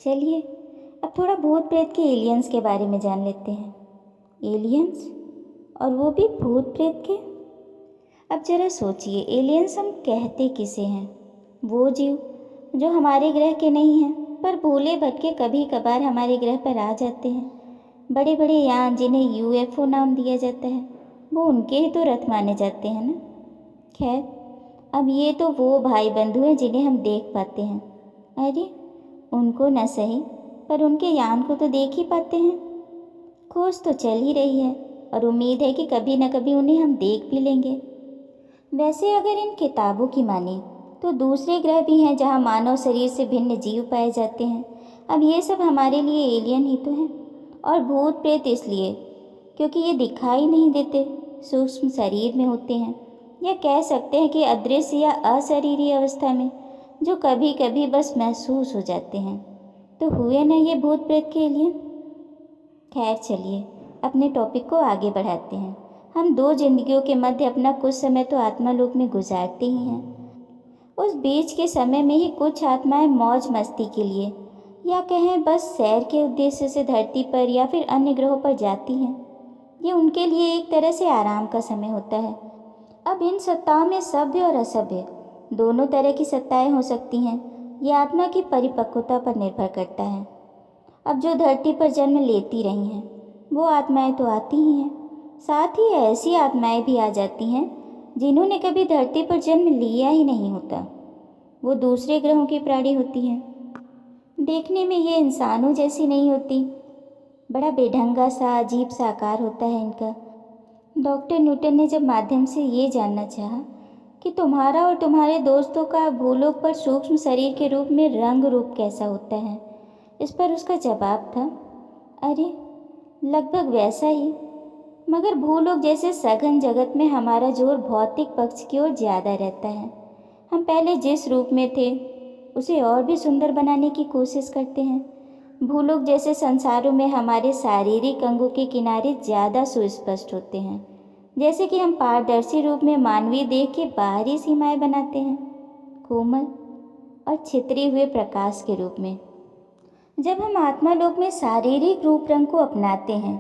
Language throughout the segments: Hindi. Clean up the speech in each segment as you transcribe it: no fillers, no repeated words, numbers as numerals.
चलिए अब थोड़ा भूत प्रेत के एलियंस के बारे में जान लेते हैं। एलियंस, और वो भी भूत प्रेत के। अब जरा सोचिए, एलियंस हम कहते किसे हैं? वो जीव जो हमारे ग्रह के नहीं हैं पर भूले भटके कभी कभार हमारे ग्रह पर आ जाते हैं। बड़े बड़े यान जिन्हें यूएफओ नाम दिया जाता है, वो उनके ही तो रथ माने जाते हैं ना। खैर, अब ये तो वो भाई बंधु हैं जिन्हें हम देख पाते हैं। अरे उनको न सही पर उनके यान को तो देख ही पाते हैं। खोज तो चल ही रही है और उम्मीद है कि कभी न कभी उन्हें हम देख भी लेंगे। वैसे अगर इन किताबों की माने तो दूसरे ग्रह भी हैं जहां मानव शरीर से भिन्न जीव पाए जाते हैं। अब ये सब हमारे लिए एलियन ही तो हैं। और भूत प्रेत इसलिए क्योंकि ये दिखाई नहीं देते, सूक्ष्म शरीर में होते हैं, या कह सकते हैं कि अदृश्य या अशरीरी अवस्था में, जो कभी कभी बस महसूस हो जाते हैं। तो हुए ना ये भूत प्रेत के एलियन। खैर चलिए अपने टॉपिक को आगे बढ़ाते हैं। हम दो जिंदगियों के मध्य अपना कुछ समय तो आत्मालोक में गुजारते ही हैं। उस बीच के समय में ही कुछ आत्माएं मौज मस्ती के लिए या कहें बस सैर के उद्देश्य से धरती पर या फिर अन्य ग्रहों पर जाती हैं। ये उनके लिए एक तरह से आराम का समय होता है। अब इन सत्ताओं में सभ्य और असभ्य दोनों तरह की सत्ताएं हो सकती हैं। ये आत्मा की परिपक्वता पर निर्भर करता है। अब जो धरती पर जन्म लेती रही हैं वो आत्माएं तो आती ही हैं, साथ ही ऐसी आत्माएं भी आ जाती हैं जिन्होंने कभी धरती पर जन्म लिया ही नहीं होता। वो दूसरे ग्रहों की प्राणी होती हैं। देखने में ये इंसानों जैसी नहीं होती, बड़ा बेढंगा सा अजीब सा आकार होता है इनका। डॉक्टर न्यूटन ने जब माध्यम से ये जानना चाहा कि तुम्हारा और तुम्हारे दोस्तों का भूलोक पर सूक्ष्म शरीर के रूप में रंग रूप कैसा होता है, इस पर उसका जवाब था, अरे लगभग वैसा ही, मगर भूलोक जैसे सघन जगत में हमारा जोर भौतिक पक्ष की ओर ज़्यादा रहता है। हम पहले जिस रूप में थे उसे और भी सुंदर बनाने की कोशिश करते हैं। भूलोक जैसे संसारों में हमारे शारीरिक अंगों के किनारे ज़्यादा सुस्पष्ट होते हैं, जैसे कि हम पारदर्शी रूप में मानवीय देह के बाहरी सीमाएं बनाते हैं, कोमल और छितरे हुए प्रकाश के रूप में। जब हम आत्मालोक में शारीरिक रूप रंग को अपनाते हैं,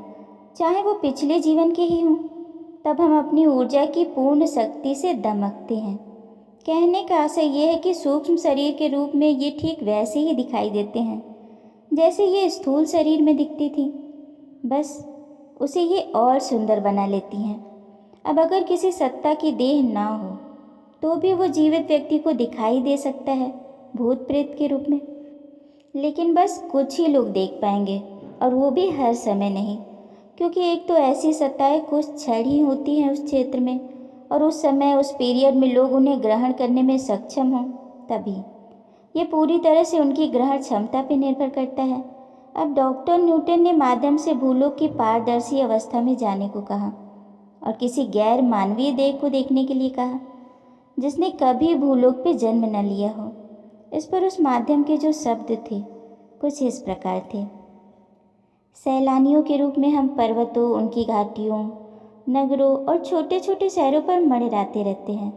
चाहे वो पिछले जीवन के ही हों, तब हम अपनी ऊर्जा की पूर्ण शक्ति से दमकते हैं। कहने का आशय ये है कि सूक्ष्म शरीर के रूप में ये ठीक वैसे ही दिखाई देते हैं जैसे ये स्थूल शरीर में दिखती थी, बस उसे ये और सुंदर बना लेती हैं। अब अगर किसी सत्ता की देह ना हो तो भी वो जीवित व्यक्ति को दिखाई दे सकता है भूत प्रेत के रूप में, लेकिन बस कुछ ही लोग देख पाएंगे, और वो भी हर समय नहीं, क्योंकि एक तो ऐसी सत्ताएं कुछ क्षण ही होती हैं उस क्षेत्र में, और उस समय उस पीरियड में लोग उन्हें ग्रहण करने में सक्षम हों तभी। ये पूरी तरह से उनकी ग्रहण क्षमता पर निर्भर करता है। अब डॉक्टर न्यूटन ने माध्यम से भूलोक की पारदर्शी अवस्था में जाने को कहा और किसी गैर मानवीय देह को देखने के लिए कहा जिसने कभी भूलोक पे जन्म न लिया हो। इस पर उस माध्यम के जो शब्द थे कुछ इस प्रकार थे, सैलानियों के रूप में हम पर्वतों, उनकी घाटियों, नगरों और छोटे छोटे शहरों पर मंडराते रहते हैं।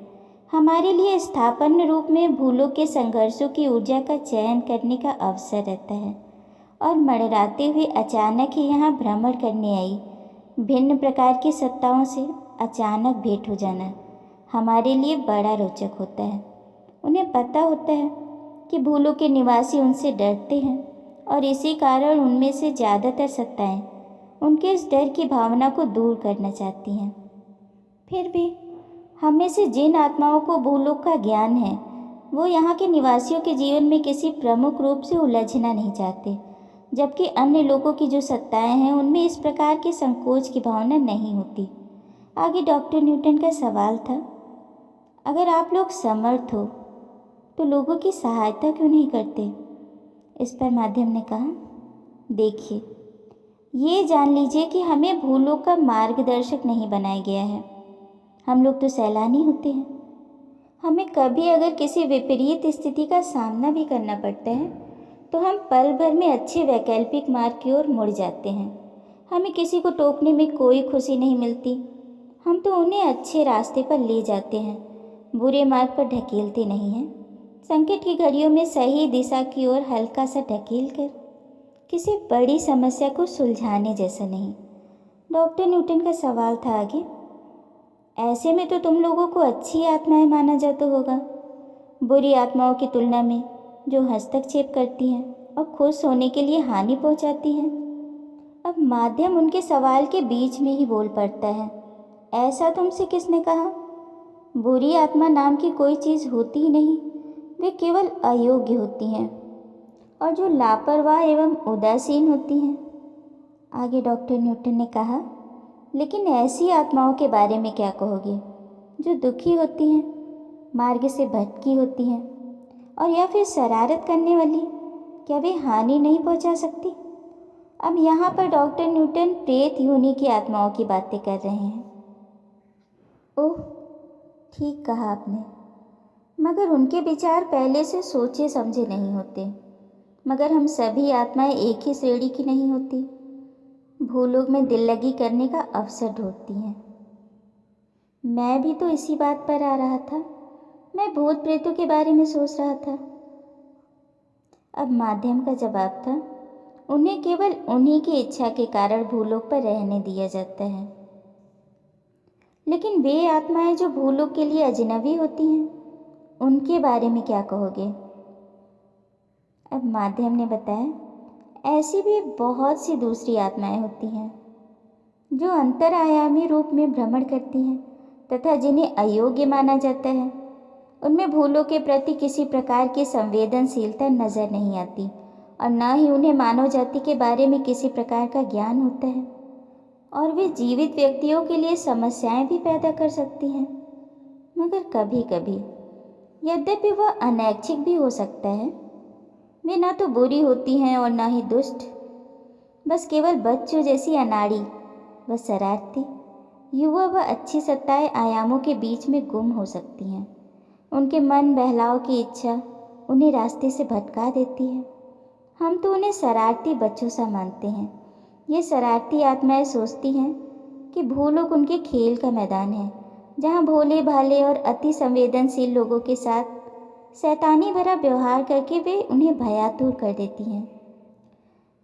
हमारे लिए स्थापन्न रूप में भूलोक के संघर्षों की ऊर्जा का चयन करने का अवसर रहता है, और मंडराते हुए अचानक ही यहाँ भ्रमण करने आई भिन्न प्रकार की सत्ताओं से अचानक भेंट हो जाना हमारे लिए बड़ा रोचक होता है। उन्हें पता होता है कि भूलोक के निवासी उनसे डरते हैं, और इसी कारण उनमें से ज़्यादातर सत्ताएं उनके इस डर की भावना को दूर करना चाहती हैं। फिर भी हम में से जिन आत्माओं को भूलोक का ज्ञान है वो यहाँ के निवासियों के जीवन में किसी प्रमुख रूप से उलझना नहीं चाहते, जबकि अन्य लोगों की जो सत्ताएं हैं उनमें इस प्रकार के संकोच की भावना नहीं होती। आगे डॉक्टर न्यूटन का सवाल था, अगर आप लोग समर्थ हो तो लोगों की सहायता क्यों नहीं करते? इस पर माध्यम ने कहा, देखिए, ये जान लीजिए कि हमें भूलोक का मार्गदर्शक नहीं बनाया गया है। हम लोग तो सैलानी होते हैं। हमें कभी अगर किसी विपरीत स्थिति का सामना भी करना पड़ता है तो हम पल भर में अच्छे वैकल्पिक मार्ग की ओर मुड़ जाते हैं। हमें किसी को टोकने में कोई खुशी नहीं मिलती। हम तो उन्हें अच्छे रास्ते पर ले जाते हैं, बुरे मार्ग पर ढकेलते नहीं हैं। संकट की घड़ियों में सही दिशा की ओर हल्का सा ढकेल कर किसी बड़ी समस्या को सुलझाने जैसा नहीं। डॉक्टर न्यूटन का सवाल था आगे, ऐसे में तो तुम लोगों को अच्छी आत्माएं माना जाता होगा, बुरी आत्माओं की तुलना में जो हस्तक्षेप करती हैं और खुश होने के लिए हानि पहुंचाती हैं। अब माध्यम उनके सवाल के बीच में ही बोल पड़ता है, ऐसा तुमसे किसने कहा? बुरी आत्मा नाम की कोई चीज़ होती ही नहीं, वे केवल अयोग्य होती हैं और जो लापरवाह एवं उदासीन होती हैं। आगे डॉक्टर न्यूटन ने कहा, लेकिन ऐसी आत्माओं के बारे में क्या कहोगे जो दुखी होती हैं, मार्ग से भटकी होती हैं और या फिर शरारत करने वाली? क्या वे हानि नहीं पहुंचा सकती? अब यहाँ पर डॉक्टर न्यूटन प्रेत योनि की आत्माओं की बातें कर रहे हैं। ओह, ठीक कहा आपने, मगर उनके विचार पहले से सोचे समझे नहीं होते। मगर हम सभी आत्माएं एक ही श्रेणी की नहीं होती, भूलोक में दिल लगी करने का अवसर ढूंढती हैं। मैं भी तो इसी बात पर आ रहा था, मैं भूत प्रेतों के बारे में सोच रहा था। अब माध्यम का जवाब था, उन्हें केवल उन्हीं की इच्छा के कारण भूलोक पर रहने दिया जाता है। लेकिन वे आत्माएं जो भूलोक के लिए अजनबी होती हैं, उनके बारे में क्या कहोगे? अब माध्यम ने बताया, ऐसी भी बहुत सी दूसरी आत्माएं होती हैं जो अंतरायामी रूप में भ्रमण करती हैं तथा जिन्हें अयोग्य माना जाता है। उनमें भूलों के प्रति किसी प्रकार की संवेदनशीलता नजर नहीं आती और न ही उन्हें मानव जाति के बारे में किसी प्रकार का ज्ञान होता है, और वे जीवित व्यक्तियों के लिए समस्याएं भी पैदा कर सकती हैं। मगर कभी कभी, यद्यपि वह अनैच्छिक भी हो सकता है, वे ना तो बुरी होती हैं और ना ही दुष्ट, बस केवल बच्चों जैसी अनाड़ी व शरारती युवा व अच्छी सत्ताएं आयामों के बीच में गुम हो सकती हैं। उनके मन बहलाव की इच्छा उन्हें रास्ते से भटका देती है। हम तो उन्हें शरारती बच्चों सा मानते हैं। ये शरारती आत्माएं सोचती हैं कि भूलोक उनके खेल का मैदान है, जहाँ भोले भाले और अति संवेदनशील लोगों के साथ शैतानी भरा व्यवहार करके वे उन्हें भयातुर कर देती हैं।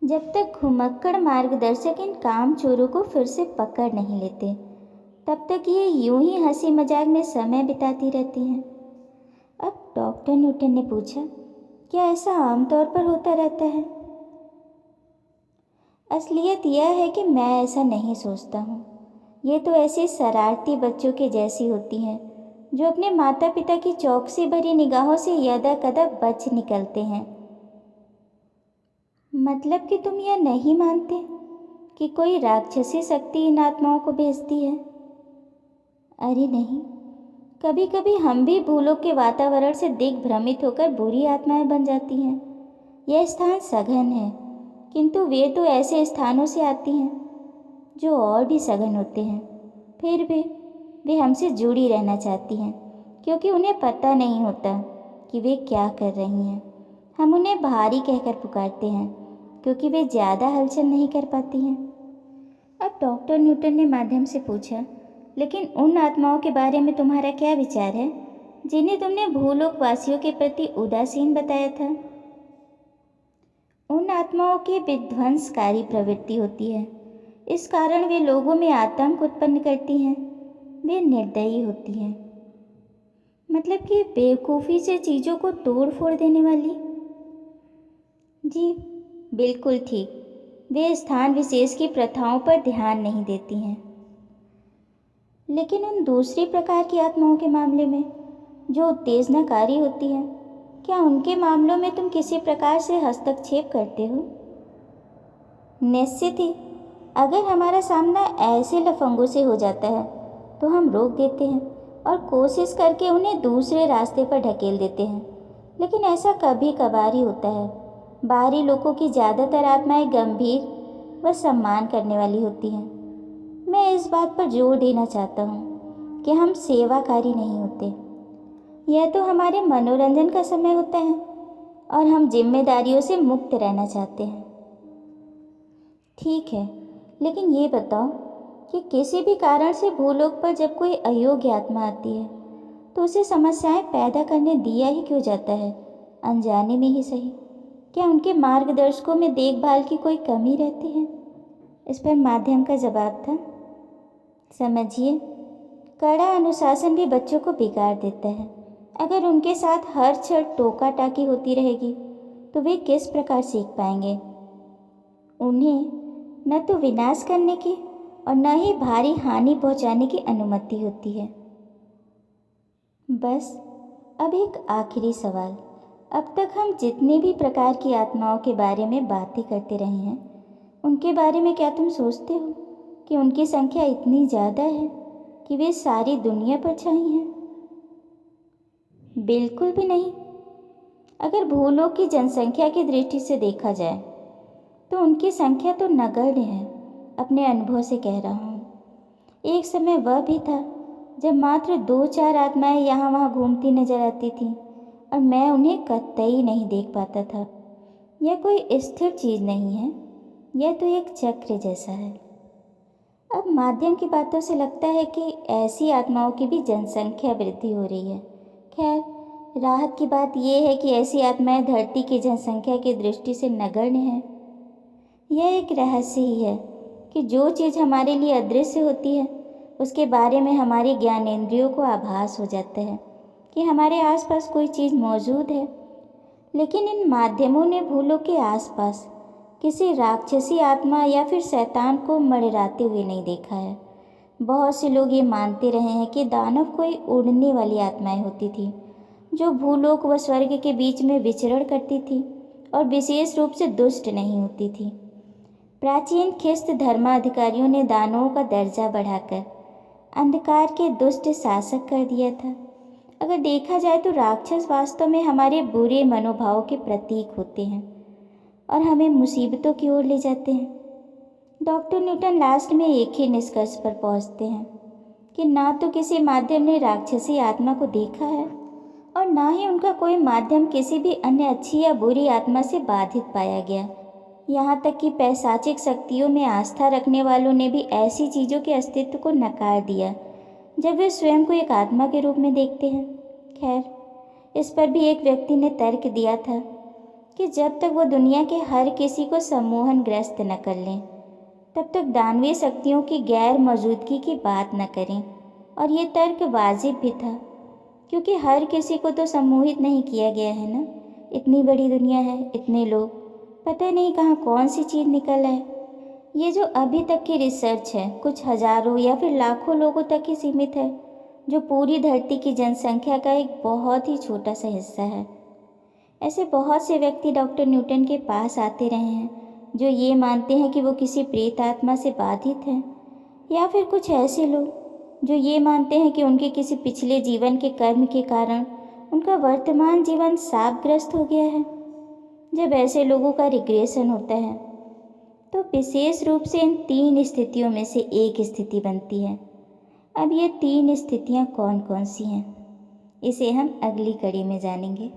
जब तक घुमक्कड़ मार्गदर्शक इन काम चोरों को फिर से पकड़ नहीं लेते, तब तक ये यूं ही हंसी मजाक में समय बिताती रहती हैं। अब डॉक्टर न्यूटन ने पूछा, क्या ऐसा आमतौर पर होता रहता है? असलियत यह है कि मैं ऐसा नहीं सोचता हूँ। ये तो ऐसे शरारती बच्चों के जैसी होती हैं जो अपने माता पिता की चौकसी भरी निगाहों से यदा कदा बच निकलते हैं। मतलब कि तुम यह नहीं मानते कि कोई राक्षसी शक्ति इन आत्माओं को भेजती है? अरे नहीं, कभी कभी हम भी भूलोक के वातावरण से दिग्भ्रमित होकर बुरी आत्माएं बन जाती हैं। यह स्थान सघन है, किंतु वे तो ऐसे स्थानों से आती हैं जो और भी सघन होते हैं। फिर भी वे हमसे जुड़ी रहना चाहती हैं, क्योंकि उन्हें पता नहीं होता कि वे क्या कर रही हैं। हम उन्हें भारी कहकर पुकारते हैं, क्योंकि वे ज़्यादा हलचल नहीं कर पाती हैं। अब डॉक्टर न्यूटन ने माध्यम से पूछा, लेकिन उन आत्माओं के बारे में तुम्हारा क्या विचार है जिन्हें तुमने भूलोक वासियों के प्रति उदासीन बताया था? उन आत्माओं की विध्वंसकारी प्रवृत्ति होती है, इस कारण वे लोगों में आतंक उत्पन्न करती हैं। वे निर्दयी होती हैं, मतलब कि बेवकूफ़ी से चीज़ों को तोड़ फोड़ देने वाली। जी बिल्कुल ठीक, वे स्थान विशेष की प्रथाओं पर ध्यान नहीं देती हैं। लेकिन उन दूसरी प्रकार की आत्माओं के मामले में जो उत्तेजनाकारी होती हैं, क्या उनके मामलों में तुम किसी प्रकार से हस्तक्षेप करते हो? निश्चित ही, अगर हमारा सामना ऐसे लफंगों से हो जाता है तो हम रोक देते हैं और कोशिश करके उन्हें दूसरे रास्ते पर ढकेल देते हैं। लेकिन ऐसा कभी कभार ही होता है। बाहरी लोगों की ज़्यादातर आत्माएं गंभीर व सम्मान करने वाली होती हैं। मैं इस बात पर जोर देना चाहता हूँ कि हम सेवाकारी नहीं होते। यह तो हमारे मनोरंजन का समय होता है और हम जिम्मेदारियों से मुक्त रहना चाहते हैं। ठीक है, लेकिन ये बताओ कि किसी भी कारण से भूलोक पर जब कोई अयोग्य आत्मा आती है तो उसे समस्याएं पैदा करने दिया ही क्यों जाता है, अनजाने में ही सही? क्या उनके मार्गदर्शकों में देखभाल की कोई कमी रहती है? इस पर माध्यम का जवाब था, समझिए, कड़ा अनुशासन भी बच्चों को बिगाड़ देता है। अगर उनके साथ हर क्षण टोका टाकी होती रहेगी तो वे किस प्रकार सीख पाएंगे? उन्हें न तो विनाश करने की और न ही भारी हानि पहुंचाने की अनुमति होती है। बस अब एक आखिरी सवाल। अब तक हम जितने भी प्रकार की आत्माओं के बारे में बातें करते रहे हैं, उनके बारे में क्या तुम सोचते हो कि उनकी संख्या इतनी ज़्यादा है कि वे सारी दुनिया पर छाई हैं? बिल्कुल भी नहीं। अगर भूलोक की जनसंख्या की दृष्टि से देखा जाए तो उनकी संख्या तो नगण्य है। अपने अनुभव से कह रहा हूँ। एक समय वह भी था जब मात्र 2-4 आत्माएं यहाँ वहाँ घूमती नजर आती थीं और मैं उन्हें कतई नहीं देख पाता था। यह कोई स्थिर चीज़ नहीं है, यह तो एक चक्र जैसा है। अब माध्यम की बातों से लगता है कि ऐसी आत्माओं की भी जनसंख्या वृद्धि हो रही है। खैर, राहत की बात यह है कि ऐसी आत्माएं धरती की जनसंख्या की दृष्टि से नगण्य हैं। यह एक रहस्य ही है कि जो चीज़ हमारे लिए अदृश्य होती है उसके बारे में हमारे ज्ञानेंद्रियों को आभास हो जाता है कि हमारे आसपास कोई चीज़ मौजूद है। लेकिन इन माध्यमों ने भूलोक के आसपास किसी राक्षसी आत्मा या फिर शैतान को मड़राते हुए नहीं देखा है। बहुत से लोग ये मानते रहे हैं कि दानव कोई उड़ने वाली आत्माएं होती थी जो भूलोक व स्वर्ग के बीच में विचरण करती थी और विशेष रूप से दुष्ट नहीं होती थी। प्राचीन ख्रिस्त धर्माधिकारियों ने दानवों का दर्जा बढ़ाकर अंधकार के दुष्ट शासक कर दिया था। अगर देखा जाए तो राक्षस वास्तव में हमारे बुरे मनोभाव के प्रतीक होते हैं और हमें मुसीबतों की ओर ले जाते हैं। डॉक्टर न्यूटन लास्ट में एक ही निष्कर्ष पर पहुंचते हैं कि ना तो किसी माध्यम ने राक्षसी आत्मा को देखा है और ना ही उनका कोई माध्यम किसी भी अन्य अच्छी या बुरी आत्मा से बाधित पाया गया। यहाँ तक कि पैशाचिक शक्तियों में आस्था रखने वालों ने भी ऐसी चीज़ों के अस्तित्व को नकार दिया जब वे स्वयं को एक आत्मा के रूप में देखते हैं। खैर, इस पर भी एक व्यक्ति ने तर्क दिया था कि जब तक वो दुनिया के हर किसी को सम्मोहन ग्रस्त न कर लें तब तक दानवीय शक्तियों की गैर मौजूदगी की बात न करें। और ये तर्क वाजिब भी था, क्योंकि हर किसी को तो सम्मोहित नहीं किया गया है ना। इतनी बड़ी दुनिया है, इतने लोग, पता नहीं कहाँ कौन सी चीज़ निकल है। ये जो अभी तक की रिसर्च है कुछ हज़ारों या फिर लाखों लोगों तक ही सीमित है, जो पूरी धरती की जनसंख्या का एक बहुत ही छोटा सा हिस्सा है। ऐसे बहुत से व्यक्ति डॉक्टर न्यूटन के पास आते रहे हैं जो ये मानते हैं कि वो किसी प्रेत आत्मा से बाधित हैं, या फिर कुछ ऐसे लोग जो ये मानते हैं कि उनके किसी पिछले जीवन के कर्म के कारण उनका वर्तमान जीवन शापग्रस्त हो गया है। जब ऐसे लोगों का रिग्रेशन होता है तो विशेष रूप से इन 3 स्थितियों में से एक स्थिति बनती है। अब ये 3 स्थितियाँ कौन कौन सी हैं, इसे हम अगली कड़ी में जानेंगे।